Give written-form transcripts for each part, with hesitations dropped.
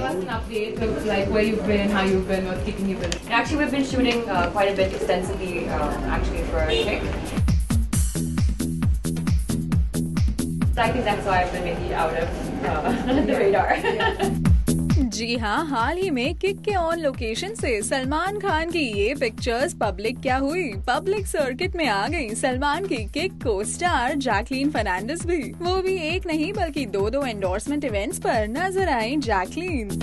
give us an update of like where you've been, how you've been, what's keeping you busy? Actually, we've been shooting quite a bit extensively, actually for Kick. So I think that's why I've been maybe out of the radar. जी हाँ, हाल ही में kick के on location से सलमान खान की ये pictures public क्या हुई, public circuit में आ गई सलमान की किक को स्टार जैकलीन फर्नांडिस भी। वो भी एक नहीं बल्कि दो एंडोर्समेंट इवेंट्स पर नजर आई जैकलीन।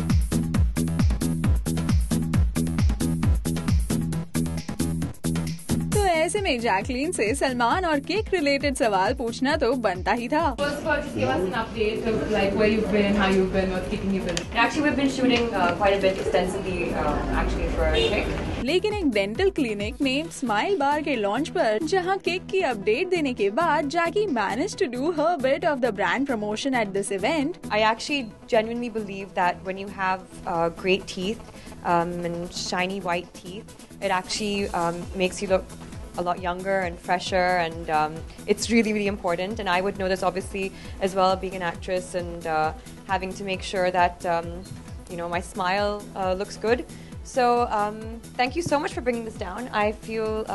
ऐसे में जैकलीन से सलमान और किक रिलेटेड सवाल पूछना तो बनता ही था। First of all, just give us an update of like where you've been, how you've been, what's keeping you busy. Actually, we've been shooting quite a bit extensively, actually for Kick. लेकिन एक dental clinic में smile बार के launch पर जहां kick की update देने के बाद Jackie managed to do her bit of the brand promotion at this event. I actually genuinely believe that when you have great teeth and shiny white teeth, it actually makes you look a lot younger and fresher, and it's really important. And I would know this obviously as well, being an actress and having to make sure that my smile looks good. So thank you so much for bringing this down. I feel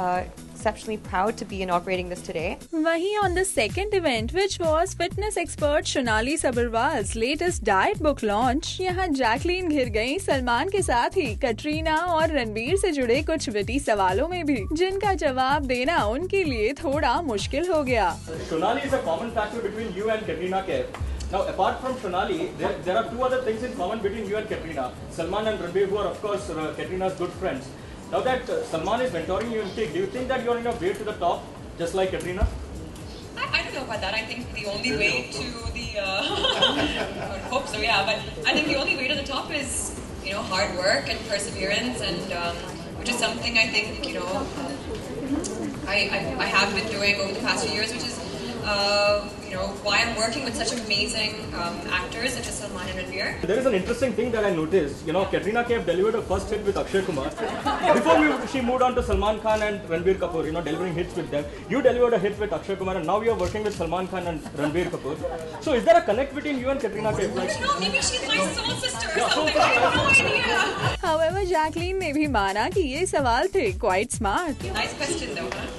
exceptionally proud to be inaugurating this today. वहीं on the second event, which was fitness expert Shonali Sabharwal's latest diet book launch, यहाँ Jacqueline घिर गई सलमान के साथ ही कटरीना और रणबीर से जुड़े कुछ विटी सवालों में भी, जिनका जवाब देना उनके लिए थोड़ा मुश्किल हो गया। Shonali is a common factor between you and Katrina Kaif. Now, apart from Shonali, there are two other things in common between you and Katrina. Salman and Ranbir, who are of course Katrina's good friends. Now that Salman is mentoring you in Kick, do you think that you are in your way to the top, just like Katrina? I don't know about that. I think the only way to the I would hope so, yeah. But I think the only way to the top is hard work and perseverance, and which is something I think I have been doing over the past few years, which is why I'm working with such amazing actors such as Salman and Ranbir. There is an interesting thing that I noticed. Katrina Kaif delivered her first hit with Akshay Kumar. Before she moved on to Salman Khan and Ranbir Kapoor, delivering hits with them. You delivered a hit with Akshay Kumar, and now you are working with Salman Khan and Ranbir Kapoor. So is there a connect between you and Katrina Kaif? I don't know, maybe she's my soul sister or something. I have no idea. However, Jacqueline ने भी माना कि ये सवाल थे quite smart. Nice question though, huh?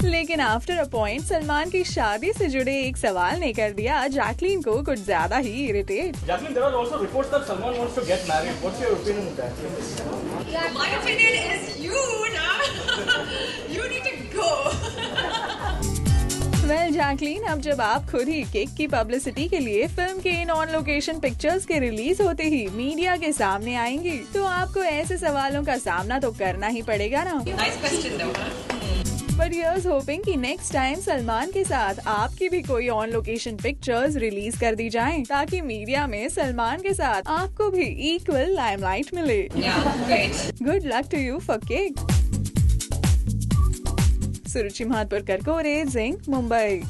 लेकिन after a point Salman की शादी से जुड़े एक सवाल ने कर दिया जैकलीन को कुछ ज्यादा ही irritate. Jacqueline, there are also reports that Salman wants to get married. What's your opinion on that? My opinion is you need to go. Well Jacqueline, अब जब आप खुद ही किक की पब्लिसिटी के लिए फिल्म के इन ऑन लोकेशन पिक्चर्स के release होते ही मीडिया के सामने आएंगी, तो आपको ऐसे सवालों का सामना तो करना ही पड़ेगा ना। Nice question though, huh? But yours hoping कि नेक्स्ट टाइम सलमान के साथ आपकी भी कोई ऑन लोकेशन पिक्चर्स रिलीज कर दी जाएं, ताकि मीडिया में सलमान के साथ आपको भी इक्वल लाइमलाइट मिले। Good luck to you for Kick. Suruchi Mahatpur, करकोरे, जिंक, मुंबई।